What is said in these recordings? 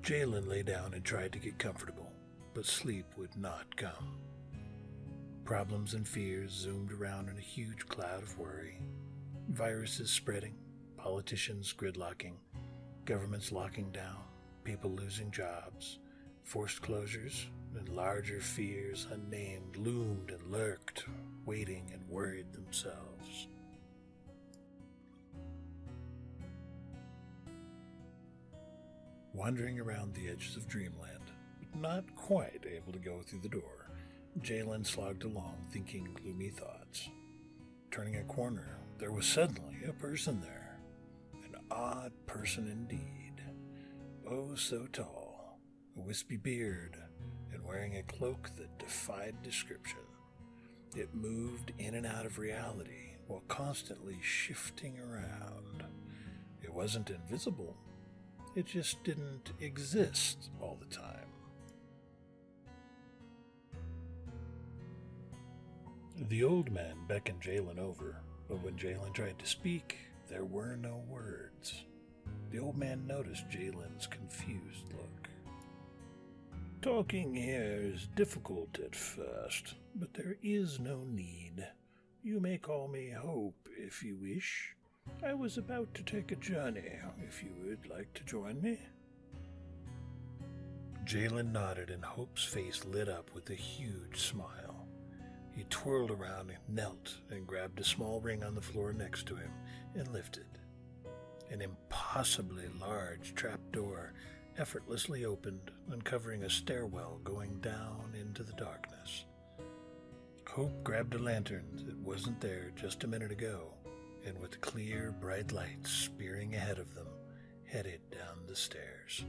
Jalen lay down and tried to get comfortable, but sleep would not come. Problems and fears zoomed around in a huge cloud of worry. Viruses spreading, politicians gridlocking, governments locking down, people losing jobs, forced closures, and larger fears unnamed loomed and lurked, waiting and worried themselves. Wandering around the edges of dreamland, but not quite able to go through the door, Jalen slogged along thinking gloomy thoughts. Turning a corner, there was suddenly a person there. An odd person indeed. Oh, so tall, a wispy beard, and wearing a cloak that defied description. It moved in and out of reality while constantly shifting around. It wasn't invisible. It just didn't exist all the time. The old man beckoned Jalen over, but when Jalen tried to speak, there were no words. The old man noticed Jalen's confused look. Talking here is difficult at first, but there is no need. You may call me Hope if you wish. I was about to take a journey, if you would like to join me. Jalen nodded and Hope's face lit up with a huge smile. He twirled around and knelt and grabbed a small ring on the floor next to him and lifted. An impossibly large trapdoor effortlessly opened, uncovering a stairwell going down into the darkness. Hope grabbed a lantern that wasn't there just a minute ago, and with clear, bright lights spearing ahead of them, headed down the stairs.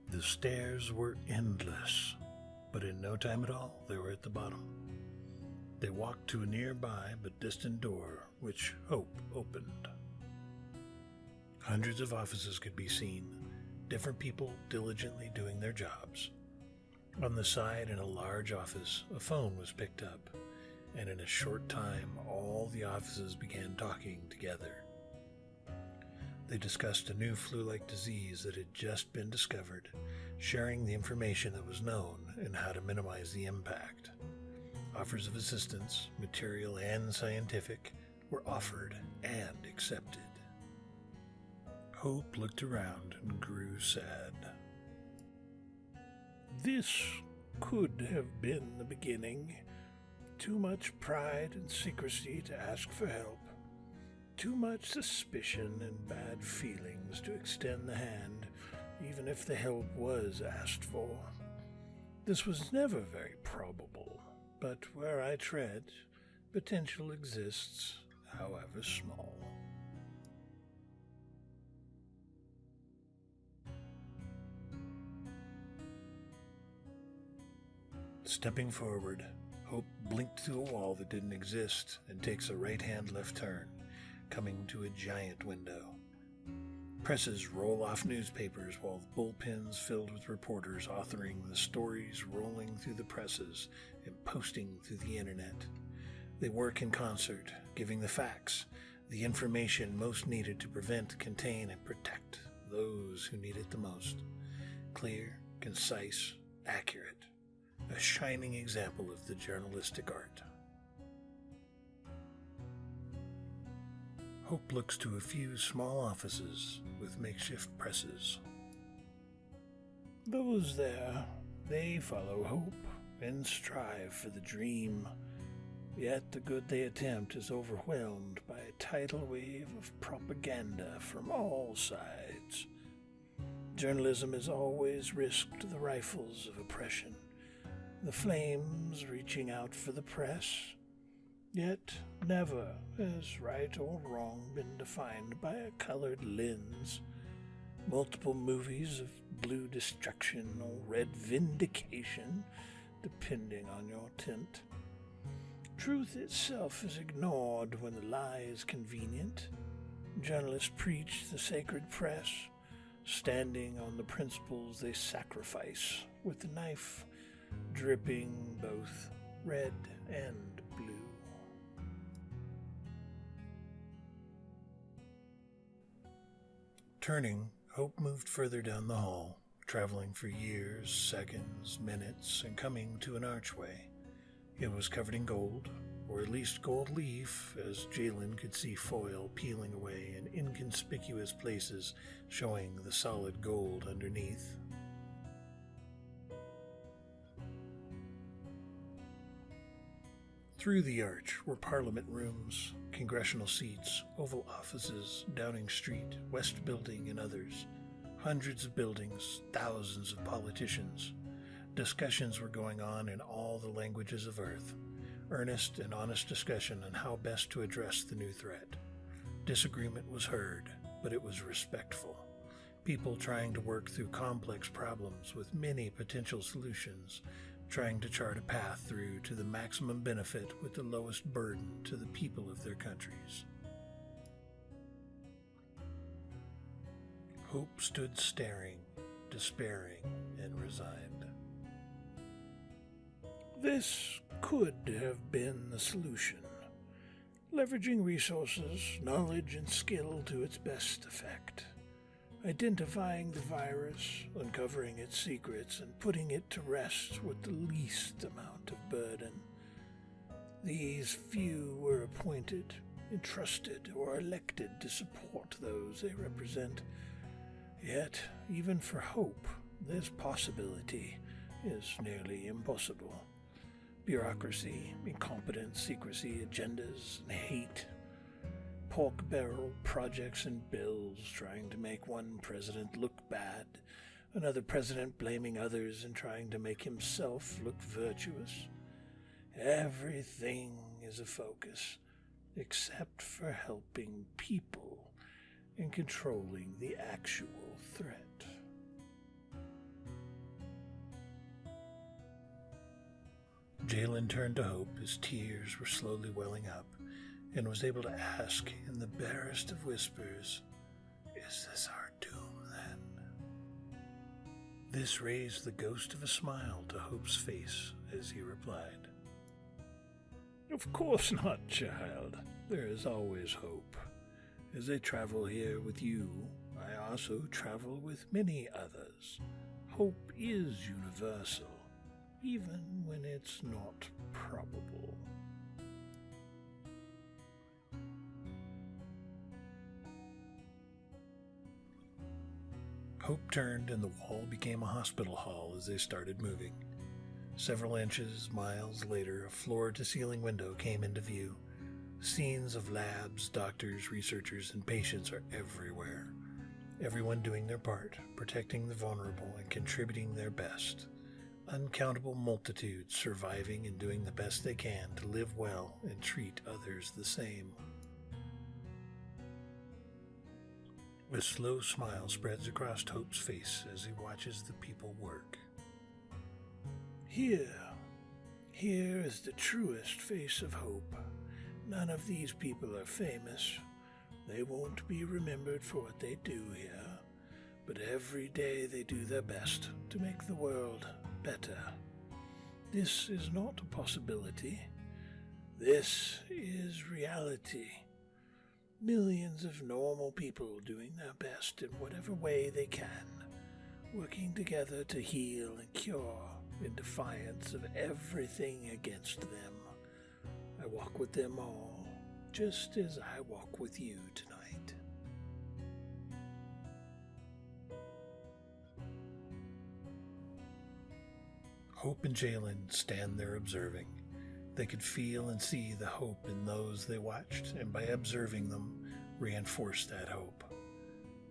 The stairs were endless, but in no time at all, they were at the bottom. They walked to a nearby but distant door, which Hope opened. Hundreds of offices could be seen, different people diligently doing their jobs. On the side in a large office, a phone was picked up, and in a short time, all the offices began talking together. They discussed a new flu-like disease that had just been discovered, sharing the information that was known and how to minimize the impact. Offers of assistance, material and scientific, were offered and accepted. Hope looked around and grew sad. This could have been the beginning. Too much pride and secrecy to ask for help. Too much suspicion and bad feelings to extend the hand, even if the help was asked for. This was never very probable, but where I tread, potential exists, however small. Stepping forward, Hope blinked through a wall that didn't exist and takes a right-hand left turn, coming to a giant window. Presses roll off newspapers while bullpens filled with reporters authoring the stories rolling through the presses and posting through the internet. They work in concert, giving the facts, the information most needed to prevent, contain, and protect those who need it the most. Clear, concise, accurate. A shining example of the journalistic art. Hope looks to a few small offices with makeshift presses. Those there, they follow hope and strive for the dream. Yet the good they attempt is overwhelmed by a tidal wave of propaganda from all sides. Journalism has always risked the rifles of oppression, the flames reaching out for the press. Yet never has right or wrong been defined by a colored lens. Multiple movies of blue destruction or red vindication, depending on your tint. Truth itself is ignored when the lie is convenient. Journalists preach the sacred press, standing on the principles they sacrifice, with the knife dripping both red and blue. Turning, Hope moved further down the hall, traveling for years, seconds, minutes, and coming to an archway. It was covered in gold, or at least gold leaf, as Jalen could see foil peeling away in inconspicuous places, showing the solid gold underneath. Through the arch were Parliament rooms, congressional seats, Oval offices, Downing Street, West Building, and others. Hundreds of buildings, thousands of politicians. Discussions were going on in all the languages of Earth. Earnest and honest discussion on how best to address the new threat. Disagreement was heard, but it was respectful. People trying to work through complex problems with many potential solutions, trying to chart a path through to the maximum benefit with the lowest burden to the people of their countries. Hope stood staring, despairing, and resigned. This could have been the solution. Leveraging resources, knowledge, and skill to its best effect. Identifying the virus, uncovering its secrets, and putting it to rest with the least amount of burden. These few were appointed, entrusted, or elected to support those they represent. Yet, even for Hope, this possibility is nearly impossible. Bureaucracy, incompetence, secrecy, agendas, and hate. Pork-barrel projects and bills trying to make one president look bad, another president blaming others and trying to make himself look virtuous. Everything is a focus, except for helping people and controlling the actual threat. Jalen turned to Hope as tears were slowly welling up, and was able to ask in the barest of whispers, "Is this our doom, then?" This raised the ghost of a smile to Hope's face as he replied, "Of course not, child. There is always hope. As I travel here with you, I also travel with many others. Hope is universal, even when it's not probable." Hope turned and the wall became a hospital hall as they started moving. Several inches, miles later, a floor-to-ceiling window came into view. Scenes of labs, doctors, researchers, and patients are everywhere. Everyone doing their part, protecting the vulnerable and contributing their best. Uncountable multitudes surviving and doing the best they can to live well and treat others the same. A slow smile spreads across Hope's face as he watches the people work. Here is the truest face of hope. None of these people are famous. They won't be remembered for what they do here, but every day they do their best to make the world better. This is not a possibility. This is reality. Millions of normal people doing their best in whatever way they can, working together to heal and cure in defiance of everything against them. I walk with them all, just as I walk with you tonight. Hope and Jalen stand there observing. They could feel and see the hope in those they watched, and by observing them, reinforce that hope.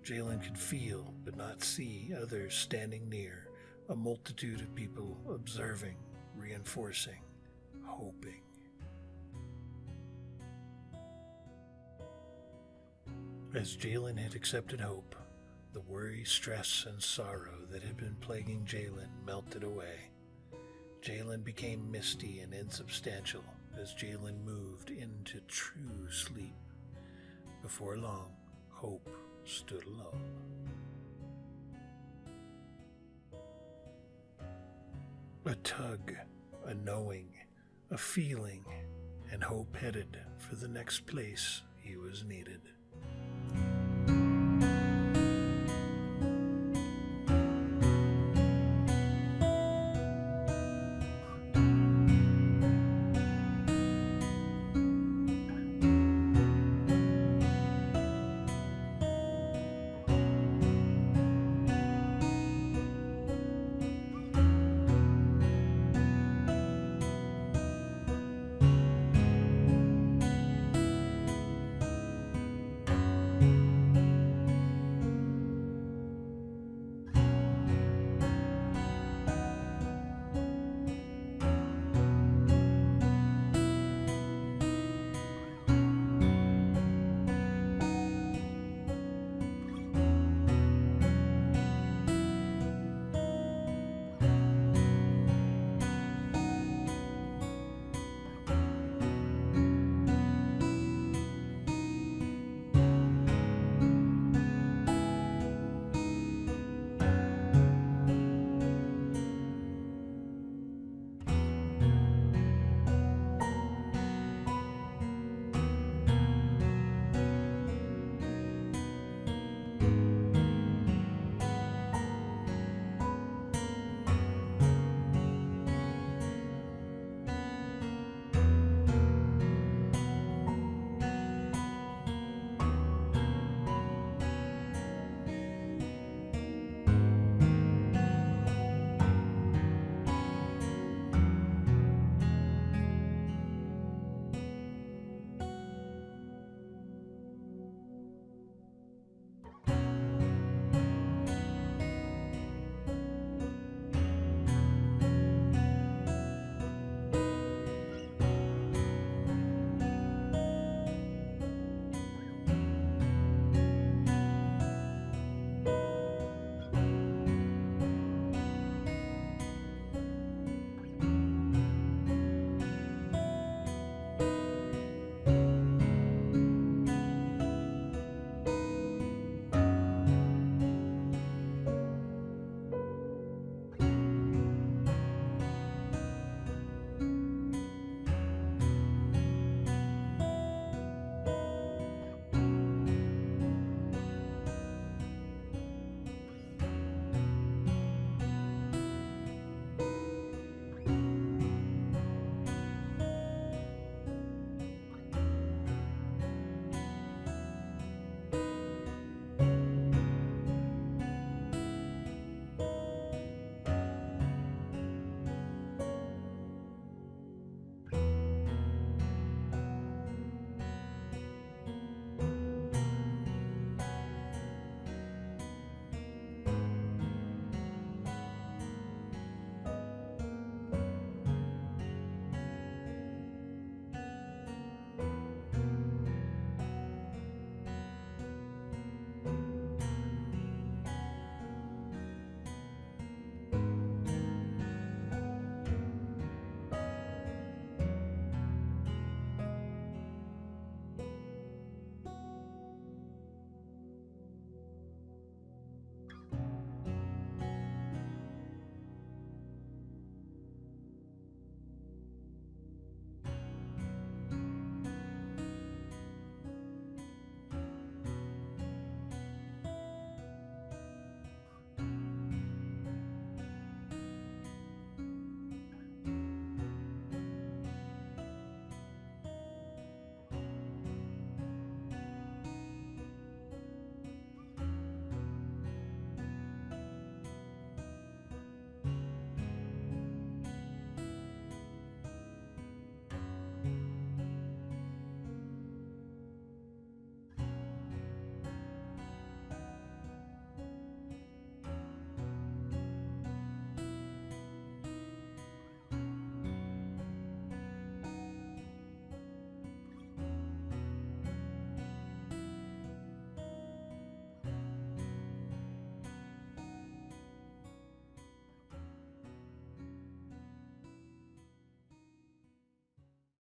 Jalen could feel but not see others standing near, a multitude of people observing, reinforcing, hoping. As Jalen had accepted hope, the worry, stress, and sorrow that had been plaguing Jalen melted away. Jalen became misty and insubstantial as Jalen moved into true sleep. Before long, hope stood alone. A tug, a knowing, a feeling, and hope headed for the next place he was needed.